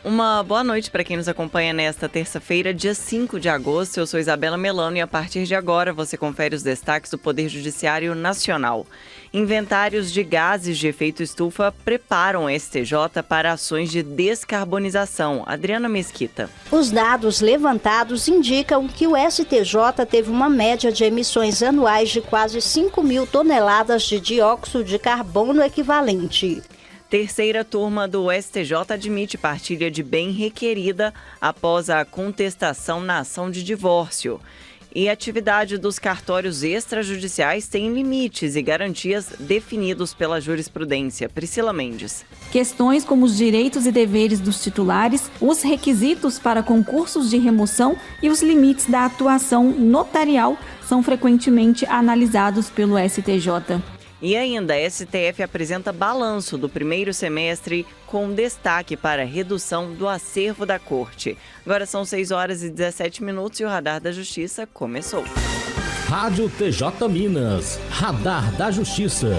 Uma boa noite para quem nos acompanha nesta terça-feira, dia 5 de agosto. Eu sou Isabela Melano e a partir de agora você confere os destaques do Poder Judiciário Nacional. Inventários de gases de efeito estufa preparam o STJ para ações de descarbonização. Adriana Mesquita. Os dados levantados indicam que o STJ teve uma média de emissões anuais de quase 5 mil toneladas de dióxido de carbono equivalente. Terceira turma do STJ admite partilha de bem requerida após a contestação na ação de divórcio. E a atividade dos cartórios extrajudiciais tem limites e garantias definidos pela jurisprudência. Priscila Mendes. Questões como os direitos e deveres dos titulares, os requisitos para concursos de remoção e os limites da atuação notarial são frequentemente analisados pelo STJ. E ainda, a STF apresenta balanço do primeiro semestre com destaque para a redução do acervo da Corte. Agora são 6 horas e 17 minutos e o Radar da Justiça começou. Rádio TJ Minas, Radar da Justiça.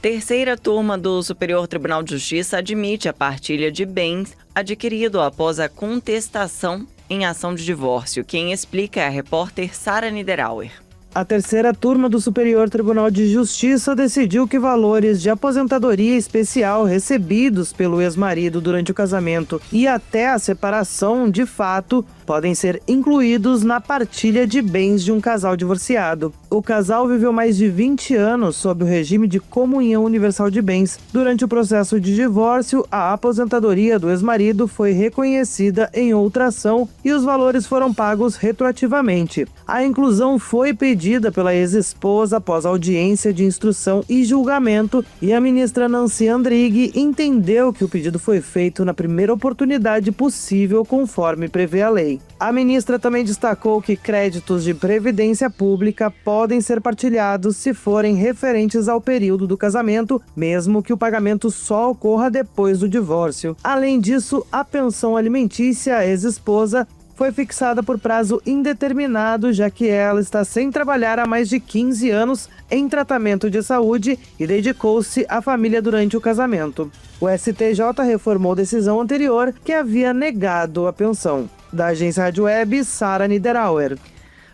Terceira turma do Superior Tribunal de Justiça admite a partilha de bens adquirido após a contestação em ação de divórcio. Quem explica é a repórter Sara Niederauer. A terceira turma do Superior Tribunal de Justiça decidiu que valores de aposentadoria especial recebidos pelo ex-marido durante o casamento e até a separação de fato podem ser incluídos na partilha de bens de um casal divorciado. O casal viveu mais de 20 anos sob o regime de comunhão universal de bens. Durante o processo de divórcio, a aposentadoria do ex-marido foi reconhecida em outra ação e os valores foram pagos retroativamente. A inclusão foi pedida pela ex-esposa após audiência de instrução e julgamento e a ministra Nancy Andrighi entendeu que o pedido foi feito na primeira oportunidade possível conforme prevê a lei. A ministra também destacou que créditos de previdência pública podem ser partilhados se forem referentes ao período do casamento, mesmo que o pagamento só ocorra depois do divórcio. Além disso, a pensão alimentícia à ex-esposa foi fixada por prazo indeterminado, já que ela está sem trabalhar há mais de 15 anos em tratamento de saúde e dedicou-se à família durante o casamento. O STJ reformou decisão anterior que havia negado a pensão. Da Agência Rádio Web, Sara Niederauer.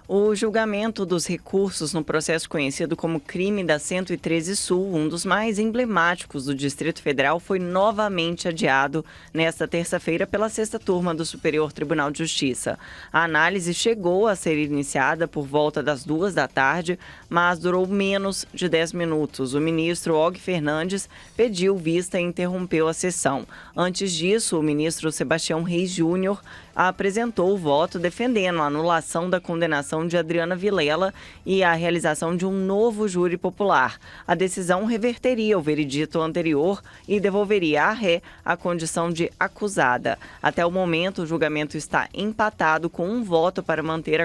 O julgamento dos recursos no processo conhecido como crime da 113 Sul, um dos mais emblemáticos do Distrito Federal, foi novamente adiado nesta terça-feira pela sexta turma do Superior Tribunal de Justiça. A análise chegou a ser iniciada por volta das 14h, mas durou menos de 10 minutos. O ministro Og Fernandes pediu vista e interrompeu a sessão. Antes disso, o ministro Sebastião Reis Júnior apresentou o voto defendendo a anulação da condenação de Adriana Vilela e a realização de um novo júri popular. A decisão reverteria o veredito anterior e devolveria à ré a condição de acusada. Até o momento, o julgamento está empatado com um voto para manter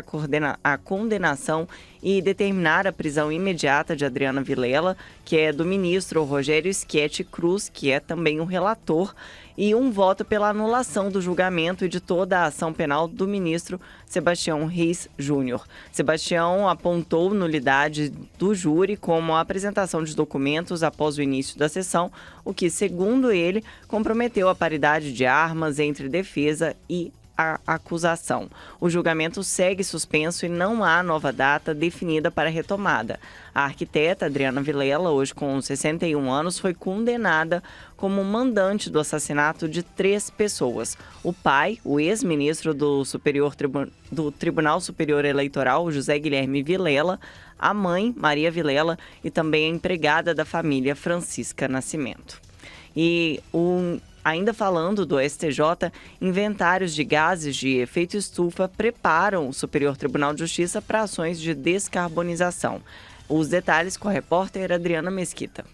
a condenação e determinar a prisão imediata de Adriana Vilela, que é do ministro Rogério Schietti Cruz, que é também o relator, e um voto pela anulação do julgamento e de toda a ação penal do ministro Sebastião Reis Júnior. Sebastião apontou nulidade do júri como a apresentação de documentos após o início da sessão, o que, segundo ele, comprometeu a paridade de armas entre defesa e a acusação. O julgamento segue suspenso e não há nova data definida para a retomada. A arquiteta Adriana Vilela, hoje com 61 anos, foi condenada como mandante do assassinato de 3 pessoas. O pai, o ex-ministro do Tribunal Superior Eleitoral, José Guilherme Vilela, a mãe, Maria Vilela, e também a empregada da família, Francisca Nascimento. Ainda falando do STJ, inventários de gases de efeito estufa preparam o Superior Tribunal de Justiça para ações de descarbonização. Os detalhes com a repórter Adriana Mesquita.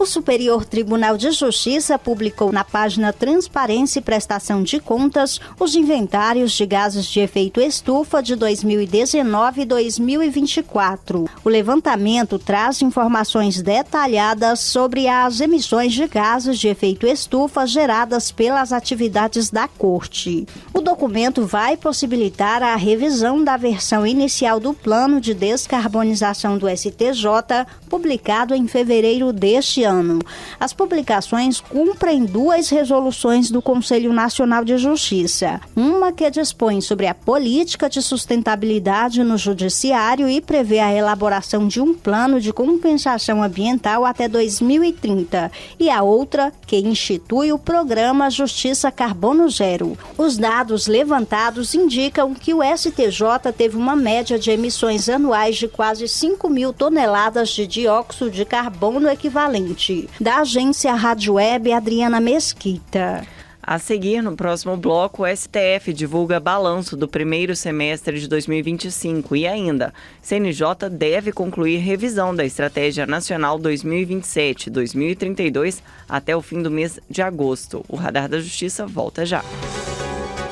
O Superior Tribunal de Justiça publicou na página Transparência e Prestação de Contas os inventários de gases de efeito estufa de 2019 e 2024. O levantamento traz informações detalhadas sobre as emissões de gases de efeito estufa geradas pelas atividades da Corte. O documento vai possibilitar a revisão da versão inicial do Plano de Descarbonização do STJ, publicado em fevereiro deste ano. As publicações cumprem 2 resoluções do Conselho Nacional de Justiça. Uma que dispõe sobre a política de sustentabilidade no Judiciário e prevê a elaboração de um plano de compensação ambiental até 2030. E a outra que institui o programa Justiça Carbono Zero. Os dados levantados indicam que o STJ teve uma média de emissões anuais de quase 5 mil toneladas de dióxido de carbono equivalente. Da agência Rádio Web, Adriana Mesquita. A seguir, no próximo bloco, o STF divulga balanço do primeiro semestre de 2025 e ainda, CNJ deve concluir revisão da Estratégia Nacional 2027-2032 até o fim do mês de agosto. O Radar da Justiça volta já.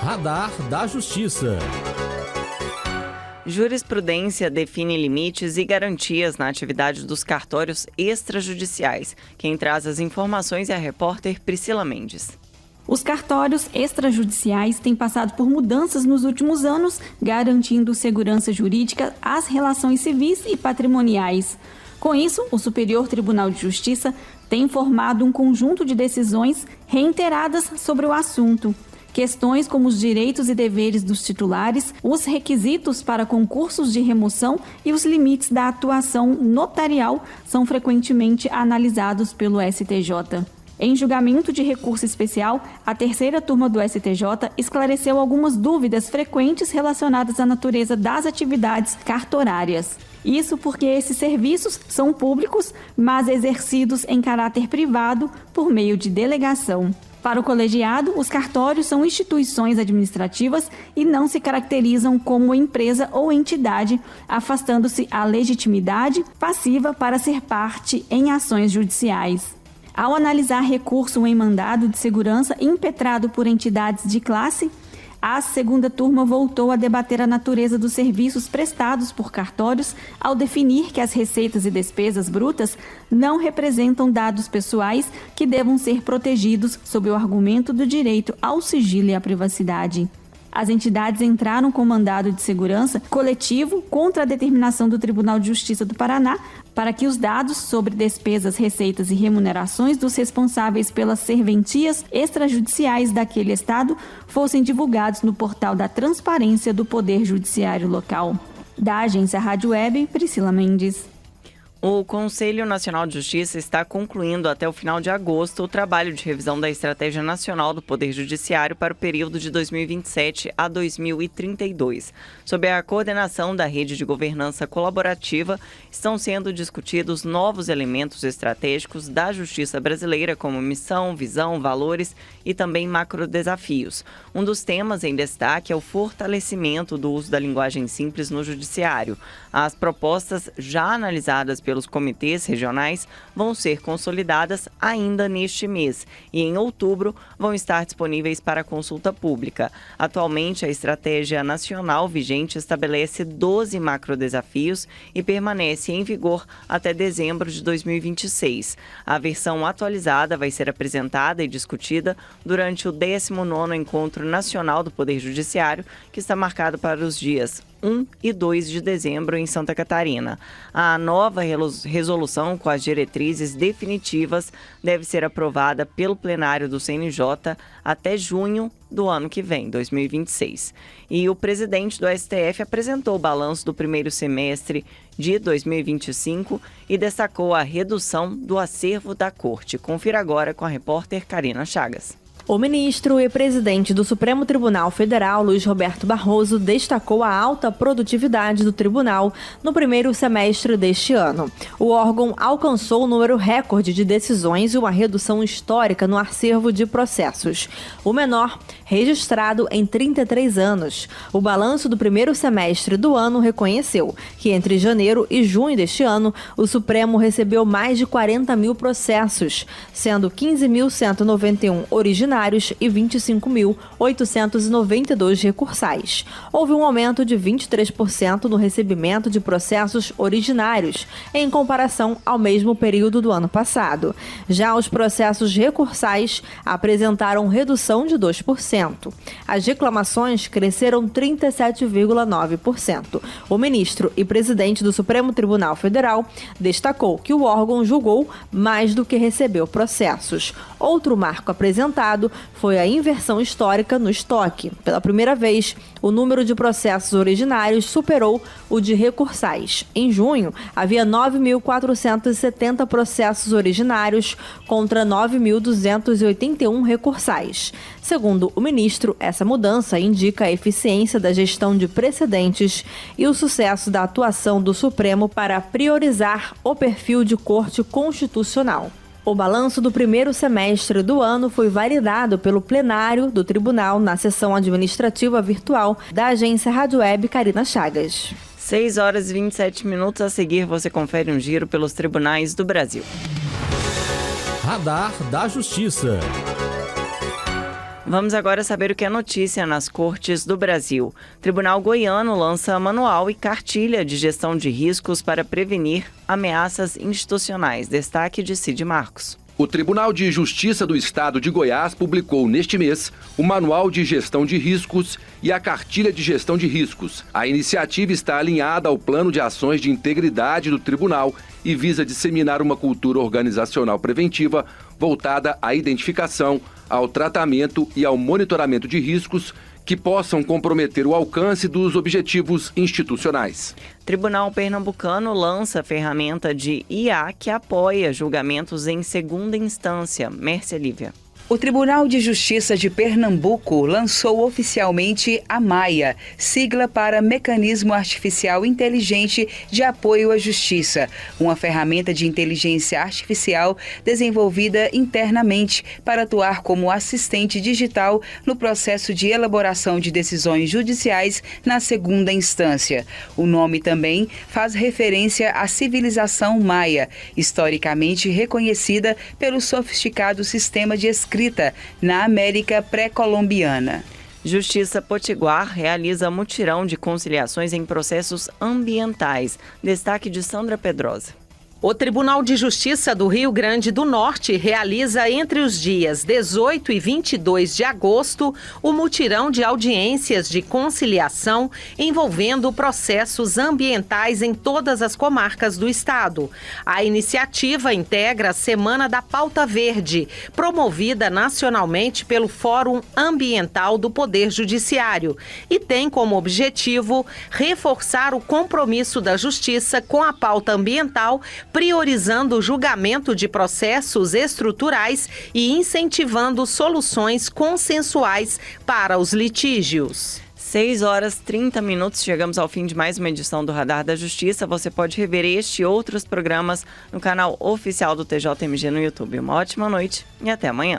Radar da Justiça. Jurisprudência define limites e garantias na atividade dos cartórios extrajudiciais. Quem traz as informações é a repórter Priscila Mendes. Os cartórios extrajudiciais têm passado por mudanças nos últimos anos, garantindo segurança jurídica às relações civis e patrimoniais. Com isso, o Superior Tribunal de Justiça tem formado um conjunto de decisões reiteradas sobre o assunto. Questões como os direitos e deveres dos titulares, os requisitos para concursos de remoção e os limites da atuação notarial são frequentemente analisados pelo STJ. Em julgamento de recurso especial, a terceira turma do STJ esclareceu algumas dúvidas frequentes relacionadas à natureza das atividades cartorárias. Isso porque esses serviços são públicos, mas exercidos em caráter privado por meio de delegação. Para o colegiado, os cartórios são instituições administrativas e não se caracterizam como empresa ou entidade, afastando-se a legitimidade passiva para ser parte em ações judiciais. Ao analisar recurso em mandado de segurança impetrado por entidades de classe, a segunda turma voltou a debater a natureza dos serviços prestados por cartórios ao definir que as receitas e despesas brutas não representam dados pessoais que devam ser protegidos sob o argumento do direito ao sigilo e à privacidade. As entidades entraram com mandado de segurança coletivo contra a determinação do Tribunal de Justiça do Paraná para que os dados sobre despesas, receitas e remunerações dos responsáveis pelas serventias extrajudiciais daquele estado fossem divulgados no portal da Transparência do Poder Judiciário Local. Da agência Rádio Web, Priscila Mendes. O Conselho Nacional de Justiça está concluindo até o final de agosto o trabalho de revisão da Estratégia Nacional do Poder Judiciário para o período de 2027 a 2032. Sob a coordenação da Rede de Governança Colaborativa, estão sendo discutidos novos elementos estratégicos da justiça brasileira, como missão, visão, valores e também macrodesafios. Um dos temas em destaque é o fortalecimento do uso da linguagem simples no judiciário. As propostas já analisadas pelos comitês regionais vão ser consolidadas ainda neste mês e em outubro vão estar disponíveis para consulta pública. Atualmente, a estratégia nacional vigente estabelece 12 macrodesafios e permanece em vigor até dezembro de 2026. A versão atualizada vai ser apresentada e discutida durante o 19º Encontro Nacional do Poder Judiciário, que está marcado para os dias 1 e 2 de dezembro em Santa Catarina. A nova resolução com as diretrizes definitivas deve ser aprovada pelo plenário do CNJ até junho do ano que vem, 2026. E o presidente do STF apresentou o balanço do primeiro semestre de 2025 e destacou a redução do acervo da Corte. Confira agora com a repórter Karina Chagas. O ministro e presidente do Supremo Tribunal Federal, Luiz Roberto Barroso, destacou a alta produtividade do tribunal no primeiro semestre deste ano. O órgão alcançou o número recorde de decisões e uma redução histórica no acervo de processos, o menor registrado em 33 anos. O balanço do primeiro semestre do ano reconheceu que entre janeiro e junho deste ano, o Supremo recebeu mais de 40 mil processos, sendo 15.191 originários ordinários e 25.892 recursais. Houve um aumento de 23% no recebimento de processos originários, em comparação ao mesmo período do ano passado. Já os processos recursais apresentaram redução de 2%. As reclamações cresceram 37,9%. O ministro e presidente do Supremo Tribunal Federal destacou que o órgão julgou mais do que recebeu processos. Outro marco apresentado foi a inversão histórica no estoque. Pela primeira vez, o número de processos originários superou o de recursais. Em junho, havia 9.470 processos originários contra 9.281 recursais. Segundo o ministro, essa mudança indica a eficiência da gestão de precedentes e o sucesso da atuação do Supremo para priorizar o perfil de Corte Constitucional. O balanço do primeiro semestre do ano foi validado pelo plenário do tribunal na sessão administrativa virtual da agência Rádio Web Carina Chagas. 6 horas e 27 minutos. A seguir, você confere um giro pelos tribunais do Brasil. Radar da Justiça. Vamos agora saber o que é notícia nas cortes do Brasil. Tribunal Goiano lança manual e cartilha de gestão de riscos para prevenir ameaças institucionais. Destaque de Cid Marcos. O Tribunal de Justiça do Estado de Goiás publicou neste mês o Manual de Gestão de Riscos e a Cartilha de Gestão de Riscos. A iniciativa está alinhada ao Plano de Ações de Integridade do Tribunal e visa disseminar uma cultura organizacional preventiva voltada à identificação, ao tratamento e ao monitoramento de riscos que possam comprometer o alcance dos objetivos institucionais. Tribunal Pernambucano lança ferramenta de IA que apoia julgamentos em segunda instância. Mércia Lívia. O Tribunal de Justiça de Pernambuco lançou oficialmente a MAIA, sigla para Mecanismo Artificial Inteligente de Apoio à Justiça, uma ferramenta de inteligência artificial desenvolvida internamente para atuar como assistente digital no processo de elaboração de decisões judiciais na segunda instância. O nome também faz referência à civilização maia, historicamente reconhecida pelo sofisticado sistema de escrita na América pré-colombiana. Justiça Potiguar realiza mutirão de conciliações em processos ambientais. Destaque de Sandra Pedrosa. O Tribunal de Justiça do Rio Grande do Norte realiza entre os dias 18 e 22 de agosto o mutirão de audiências de conciliação envolvendo processos ambientais em todas as comarcas do estado. A iniciativa integra a Semana da Pauta Verde, promovida nacionalmente pelo Fórum Ambiental do Poder Judiciário, e tem como objetivo reforçar o compromisso da Justiça com a pauta ambiental, priorizando o julgamento de processos estruturais e incentivando soluções consensuais para os litígios. 6 horas e 30 minutos, chegamos ao fim de mais uma edição do Radar da Justiça. Você pode rever este e outros programas no canal oficial do TJMG no YouTube. Uma ótima noite e até amanhã.